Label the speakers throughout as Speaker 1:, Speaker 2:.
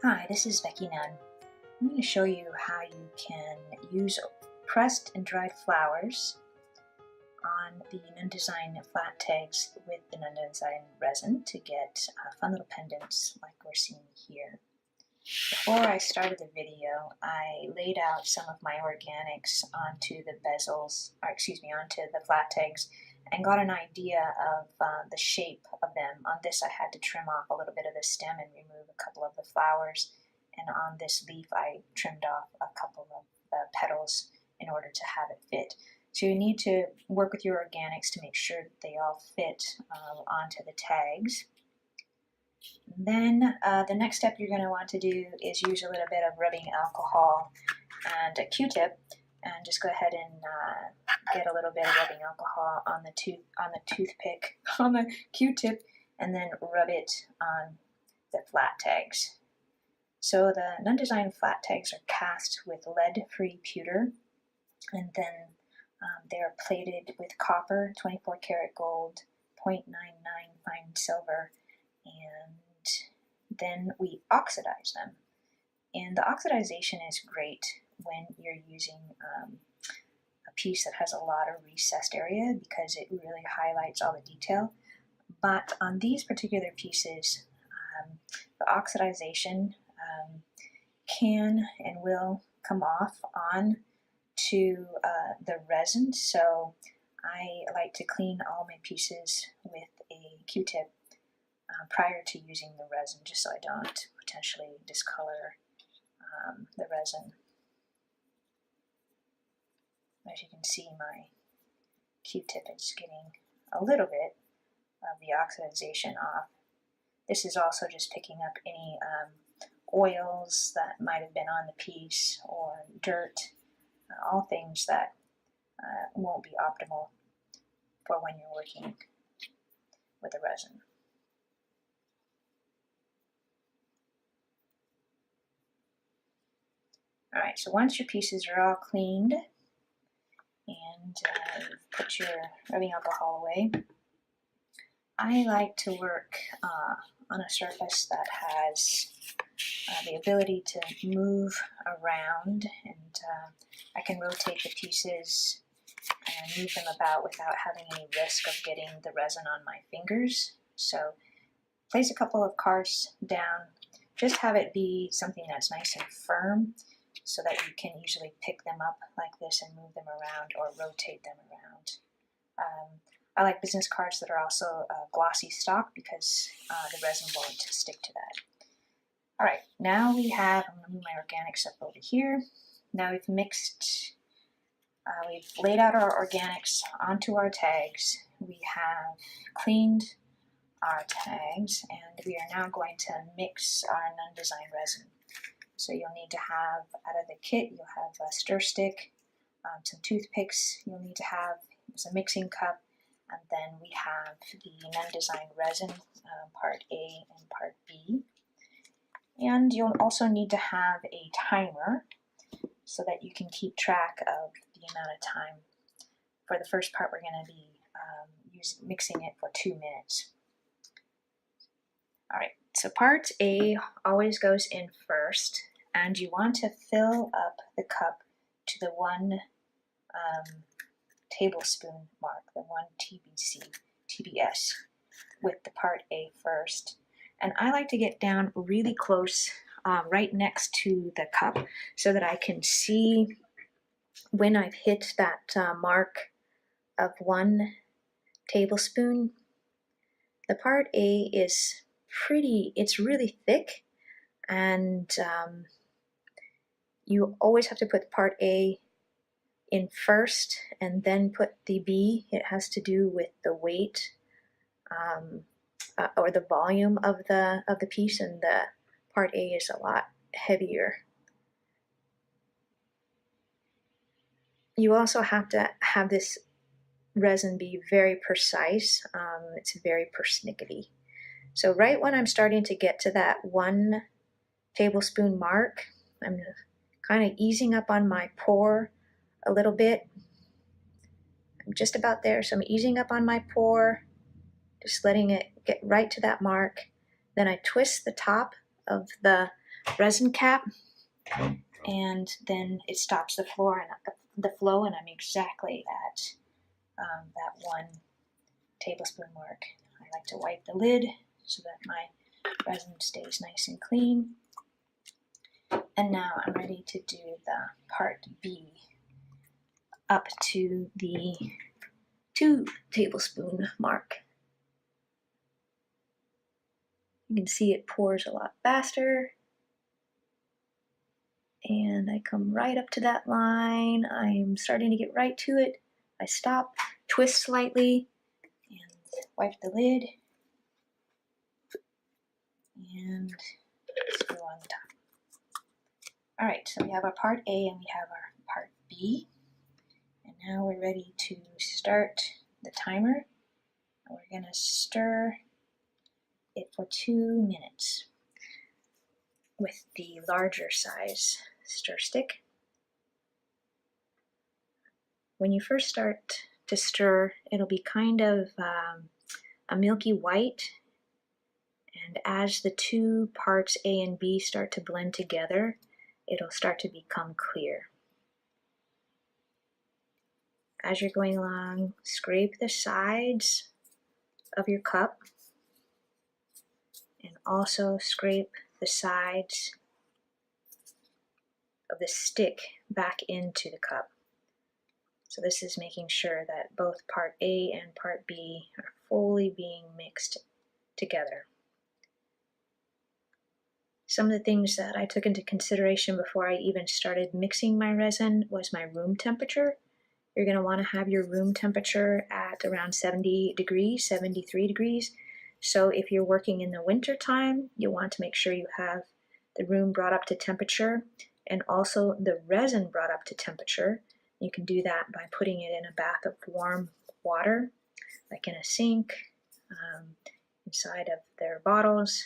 Speaker 1: Hi, this is Becky Nunn. I'm going to show you how you can use pressed and dried flowers on the Nunn Design flat tags with the Nunn Design resin to get fun little pendants like we're seeing here. Before I started the video, I laid out some of my organics onto the bezels, onto the flat tags, and got an idea of the shape of them. On this I had to trim off a little bit of the stem and remove a couple of the flowers, and on this leaf I trimmed off a couple of the petals in order to have it fit. So you need to work with your organics to make sure that they all fit onto the tags. Then the next step you're going to want to do is use a little bit of rubbing alcohol and a Q-tip, and just go ahead and get a little bit of rubbing alcohol on the toothpick, on the Q-tip, and then rub it on the flat tags. So the Nunn Design flat tags are cast with lead-free pewter, and then they're plated with copper, 24 karat gold, 0.99 fine silver, and then we oxidize them. And the oxidization is great when you're using a piece that has a lot of recessed area because it really highlights all the detail. But on these particular pieces, the oxidization can and will come off on to the resin, so I like to clean all my pieces with a Q-tip prior to using the resin, just so I don't potentially discolor the resin. As you can see, my Q-tip is getting a little bit of the oxidization off. This is also just picking up any oils that might have been on the piece or dirt, all things that won't be optimal for when you're working with the resin. Alright, so once your pieces are all cleaned and put your rubbing alcohol away, I like to work on a surface that has the ability to move around, and I can rotate the pieces and move them about without having any risk of getting the resin on my fingers. So place a couple of cards down, just have it be something that's nice and firm so that you can easily pick them up like this and move them around or rotate them around. I like business cards that are also glossy stock because the resin won't stick to that. Alright, now we have, I'm going to move my organics up over here. Now we've mixed, we've laid out our organics onto our tags. We have cleaned our tags, and we are now going to mix our Nunn Design resin. So you'll need to have, out of the kit, you'll have a stir stick, some toothpicks, you'll need to have a mixing cup, and then we have the Nunn Design resin, part A and part B. And you'll also need to have a timer so that you can keep track of the amount of time. For the first part, we're going to be mixing it for 2 minutes. Alright, so part A always goes in first, and you want to fill up the cup to the 1 tablespoon mark, the 1 TBS, with the part A first. And I like to get down really close, right next to the cup, so that I can see when I've hit that mark of 1 tablespoon. The part A is it's really thick, and you always have to put part A in first and then put the B. It has to do with the weight or the volume of the piece, and the part A is a lot heavier. You also have to have this resin be very precise. It's very persnickety. So right when I'm starting to get to that 1 tablespoon mark, I'm kind of easing up on my pour a little bit. I'm just about there, so I'm easing up on my pour, just letting it get right to that mark. Then I twist the top of the resin cap, and then it stops the flow, and I'm exactly at that 1 tablespoon mark. I like to wipe the lid so that my resin stays nice and clean. And now I'm ready to do the part B up to the 2 tablespoon mark. You can see it pours a lot faster. And I come right up to that line. I'm starting to get right to it. I stop, twist slightly, and wipe the lid. And screw on the top. All right, so we have our part A and we have our part B. And now we're ready to start the timer. We're going to stir it for 2 minutes with the larger size stir stick. When you first start to stir, it'll be kind of a milky white, and as the 2 parts A and B start to blend together, it'll start to become clear. As you're going along, scrape the sides of your cup and also scrape the sides of the stick back into the cup. So this is making sure that both part A and part B are fully being mixed together. Some of the things that I took into consideration before I even started mixing my resin was my room temperature. You're going to want to have your room temperature at around 70 degrees, 73 degrees. So if you're working in the winter time, you want to make sure you have the room brought up to temperature and also the resin brought up to temperature. You can do that by putting it in a bath of warm water, like in a sink, inside of their bottles.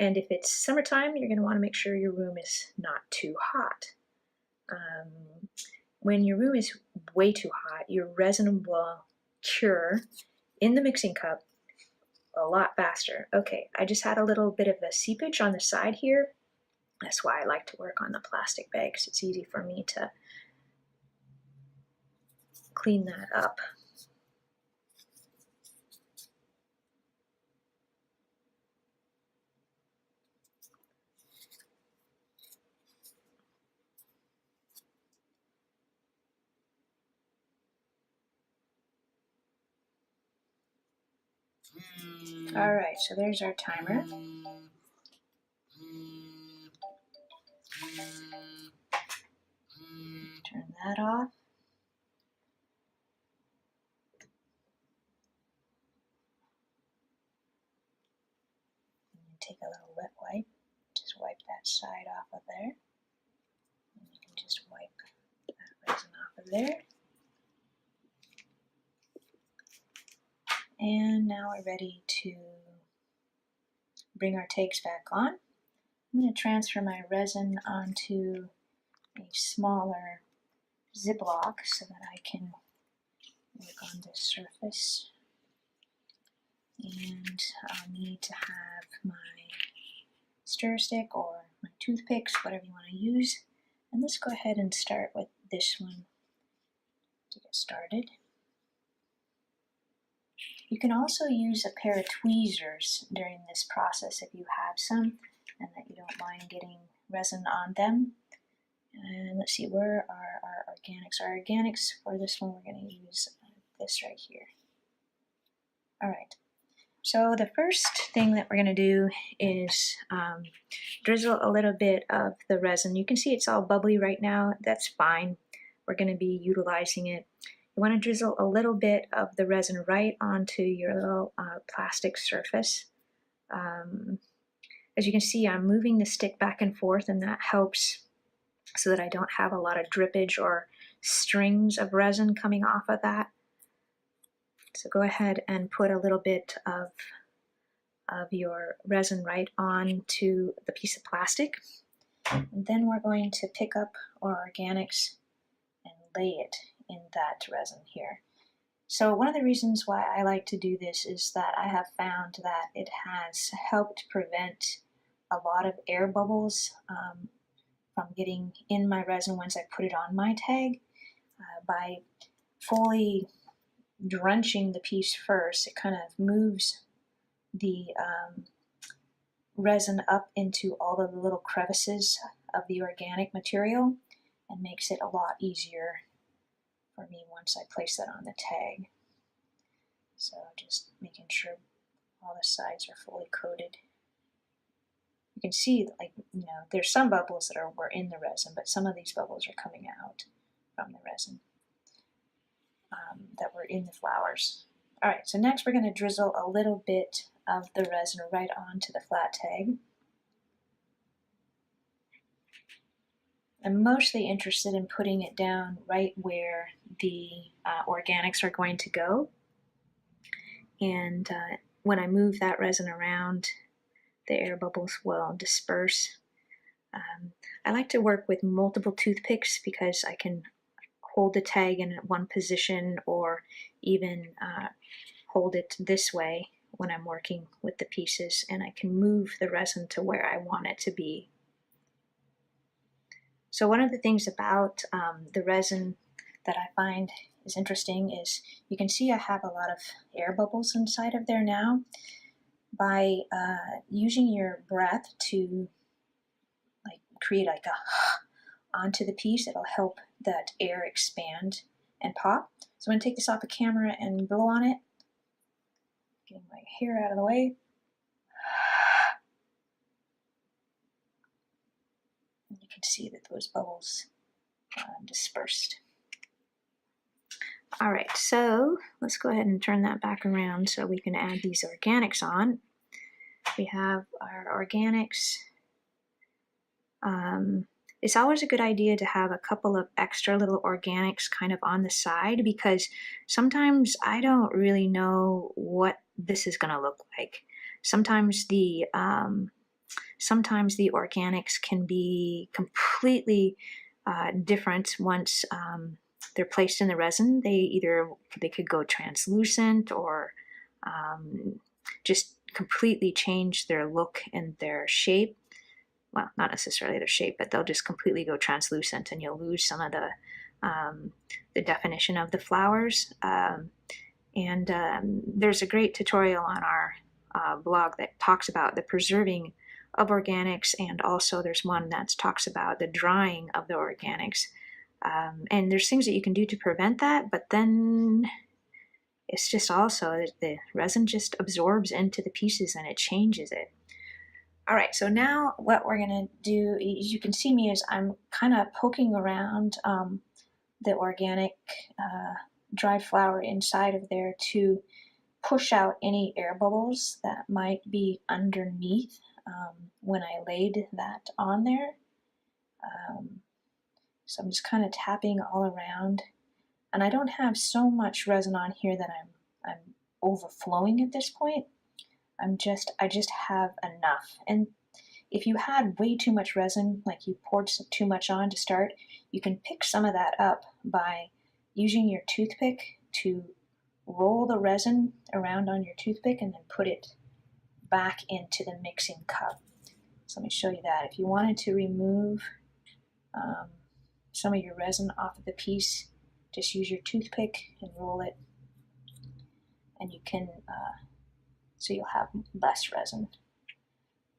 Speaker 1: And if it's summertime, you're going to want to make sure your room is not too hot. When your room is way too hot, your resin will cure in the mixing cup a lot faster. Okay, I just had a little bit of a seepage on the side here. That's why I like to work on the plastic bags. It's easy for me to clean that up. All right, so there's our timer. Turn that off. And take a little wet wipe. Just wipe that side off of there. And you can just wipe that resin off of there. And now we're ready to bring our takes back on. I'm going to transfer my resin onto a smaller ziploc so that I can work on this surface. And I'll need to have my stir stick or my toothpicks, whatever you want to use. And let's go ahead and start with this one to get started. You can also use a pair of tweezers during this process if you have some and that you don't mind getting resin on them. And let's see, where are our organics? Our organics for this one, we're going to use this right here. All right, so the first thing that we're going to do is drizzle a little bit of the resin. You can see it's all bubbly right now. That's fine. We're going to be utilizing it. You want to drizzle a little bit of the resin right onto your little plastic surface. As you can see, I'm moving the stick back and forth, and that helps so that I don't have a lot of drippage or strings of resin coming off of that. So go ahead and put a little bit of your resin right onto the piece of plastic. And then we're going to pick up our organics and lay it in that resin here. So one of the reasons why I like to do this is that I have found that it has helped prevent a lot of air bubbles from getting in my resin once I put it on my tag. By fully drenching the piece first, it kind of moves the resin up into all of the little crevices of the organic material and makes it a lot easier for me once I place that on the tag. So just making sure all the sides are fully coated. You can see, like, you know, there's some bubbles that were in the resin, but some of these bubbles are coming out from the resin that were in the flowers. All right, so next we're going to drizzle a little bit of the resin right onto the flat tag. I'm mostly interested in putting it down right where the organics are going to go. And when I move that resin around, the air bubbles will disperse. I like to work with multiple toothpicks because I can hold the tag in one position or even hold it this way when I'm working with the pieces, and I can move the resin to where I want it to be. So one of the things about the resin that I find is interesting is you can see I have a lot of air bubbles inside of there now. By using your breath to create like a onto the piece, it'll help that air expand and pop. So I'm going to take this off the camera and blow on it. Getting my hair out of the way. And you can see that those bubbles dispersed. All right, so let's go ahead and turn that back around so we can add these organics on. We have our organics. It's always a good idea to have a couple of extra little organics kind of on the side, because sometimes I don't really know what this is going to look like. Sometimes the organics can be completely different once they're placed in the resin. They could go translucent or just completely change their look and their shape. Well, not necessarily their shape, but they'll just completely go translucent, and you'll lose some of the definition of the flowers. There's a great tutorial on our blog that talks about the preserving of organics, and also there's one that talks about the drying of the organics. And there's things that you can do to prevent that, but then it's just also that the resin just absorbs into the pieces and it changes it. All right, so now what we're going to do, as you can see me, is I'm kind of poking around the organic dried flour inside of there to push out any air bubbles that might be underneath when I laid that on there. So I'm just kind of tapping all around, and I don't have so much resin on here that I'm overflowing at this point. I just have enough. And if you had way too much resin, like you poured too much on to start, you can pick some of that up by using your toothpick to roll the resin around on your toothpick and then put it back into the mixing cup. So let me show you that. If you wanted to remove some of your resin off of the piece, just use your toothpick and roll it, and you can so you'll have less resin.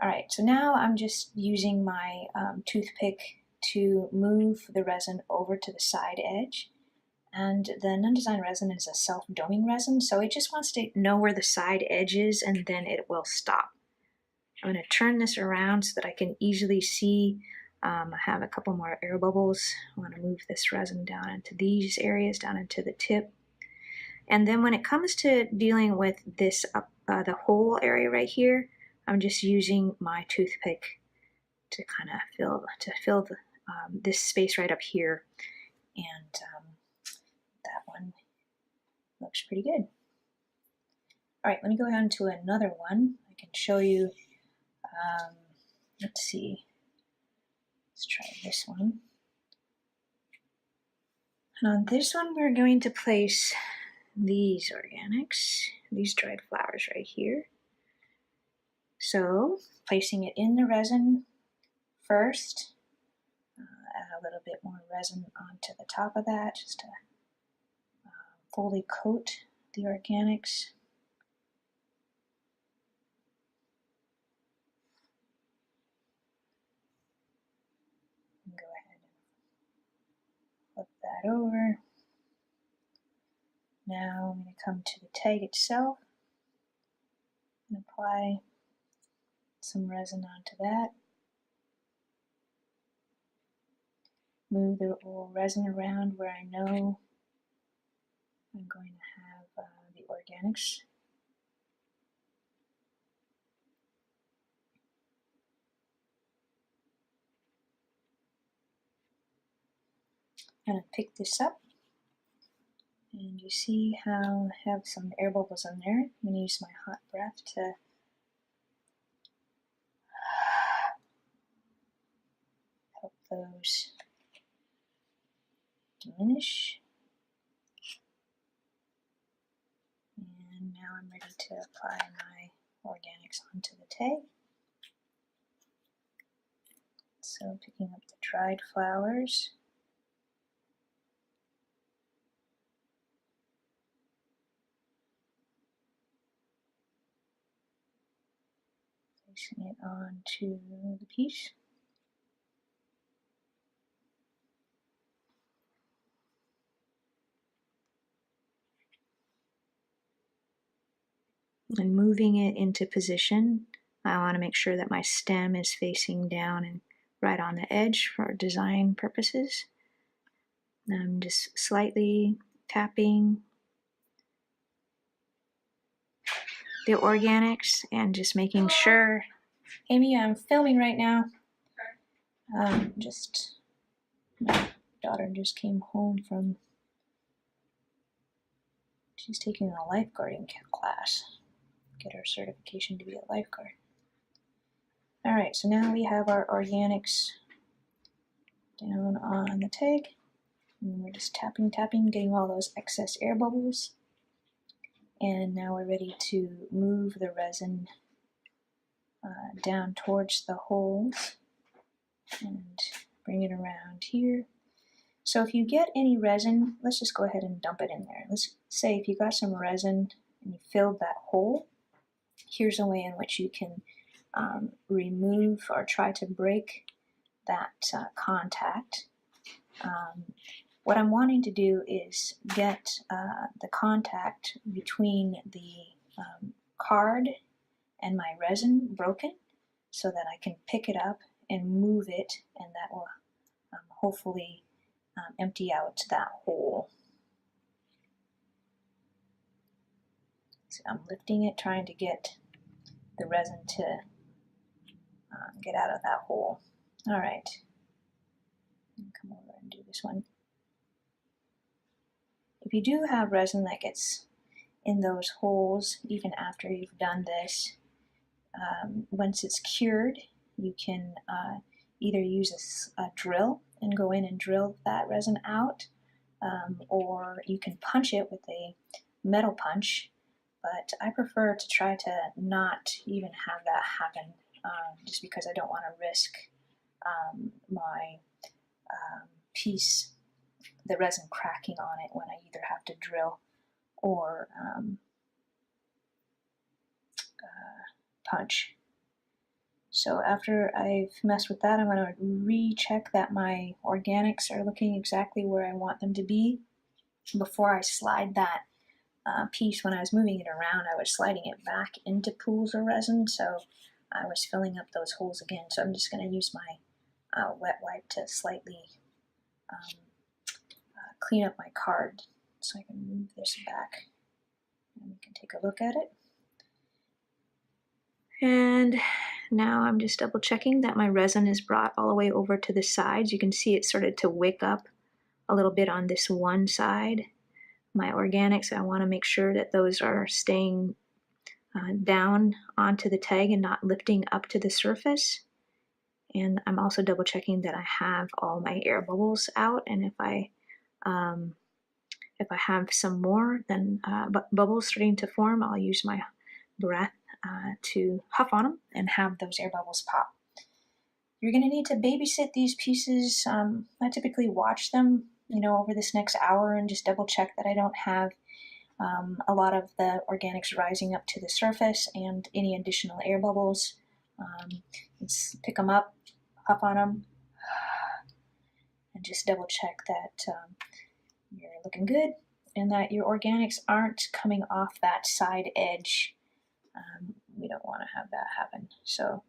Speaker 1: All right, so now I'm just using my toothpick to move the resin over to the side edge. And the Nunn Design resin is a self-doming resin, so it just wants to know where the side edge is, and then it will stop. I'm going to turn this around so that I can easily see. I have a couple more air bubbles. I want to move this resin down into these areas, down into the tip. And then when it comes to dealing with this the whole area right here, I'm just using my toothpick to kind of fill this space right up here, and that one looks pretty good. All right, let me go on to another one. I can show you. Let's see. Let's try this one. And on this one, we're going to place these organics, these dried flowers right here. So placing it in the resin first, add a little bit more resin onto the top of that just to fully coat the organics. And go ahead and flip that over. Now I'm going to come to the tag itself and apply some resin onto that. Move the resin around where I know I'm going to have the organics. I'm going to pick this up, and you see how I have some air bubbles in there. I'm going to use my hot breath to help those diminish. And now I'm ready to apply my organics onto the tag. So picking up the dried flowers. Placing it onto the piece. And moving it into position, I want to make sure that my stem is facing down and right on the edge for design purposes. I'm just slightly tapping the organics and just making sure. Amy, I'm filming right now. My daughter just came home from, she's taking a lifeguarding class. Get her certification to be a lifeguard. Alright, so now we have our organics down on the tag. And we're just tapping, getting all those excess air bubbles. And now we're ready to move the resin down towards the holes and bring it around here. So if you get any resin, let's just go ahead and dump it in there. Let's say if you got some resin and you filled that hole, here's a way in which you can remove or try to break that contact. What I'm wanting to do is get the contact between the card and my resin broken so that I can pick it up and move it, and that will hopefully empty out that hole. So I'm lifting it, trying to get the resin to get out of that hole. All right, come over and do this one. If you do have resin that gets in those holes, even after you've done this, once it's cured, you can either use a drill and go in and drill that resin out, or you can punch it with a metal punch, but I prefer to try to not even have that happen, just because I don't want to risk my piece, the resin cracking on it when I either have to drill or punch. So after I've messed with that, I'm going to recheck that my organics are looking exactly where I want them to be. Before I slide that piece, when I was moving it around, I was sliding it back into pools of resin, so I was filling up those holes again. So I'm just going to use my wet wipe to slightly clean up my card so I can move this back and we can take a look at it. And now I'm just double checking that my resin is brought all the way over to the sides. You can see it started to wick up a little bit on this one side. My organics, I want to make sure that those are staying down onto the tag and not lifting up to the surface. And I'm also double checking that I have all my air bubbles out, and if I have some more, then bubbles starting to form, I'll use my breath to huff on them and have those air bubbles pop. You're going to need to babysit these pieces. I typically watch them, over this next hour and just double check that I don't have a lot of the organics rising up to the surface and any additional air bubbles. Let's pick them up, huff on them, and just double check that you're looking good and that your organics aren't coming off that side edge. We don't want to have that happen. So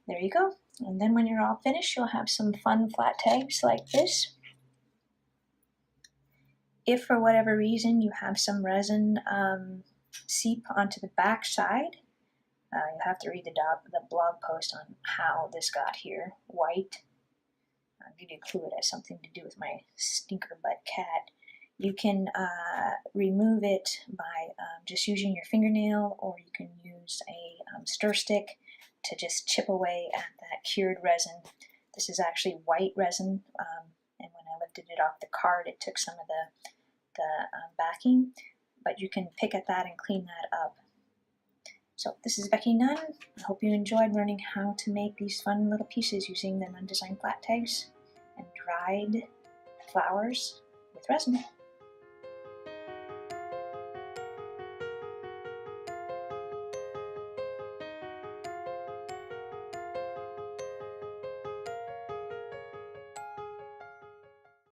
Speaker 1: there you go. And then when you're all finished, you'll have some fun flat tags like this. If for whatever reason you have some resin seep onto the back side, you'll have to read the blog post on how this got here white. I'll give you a clue. It has something to do with my stinker butt cat. You can remove it by just using your fingernail, or you can use a stir stick to just chip away at that cured resin. This is actually white resin, and when I lifted it off the card, it took some of the backing, but you can pick at that and clean that up. So this is Becky Nunn. I hope you enjoyed learning how to make these fun little pieces using the Nunn Design flat tags and dried flowers with resin.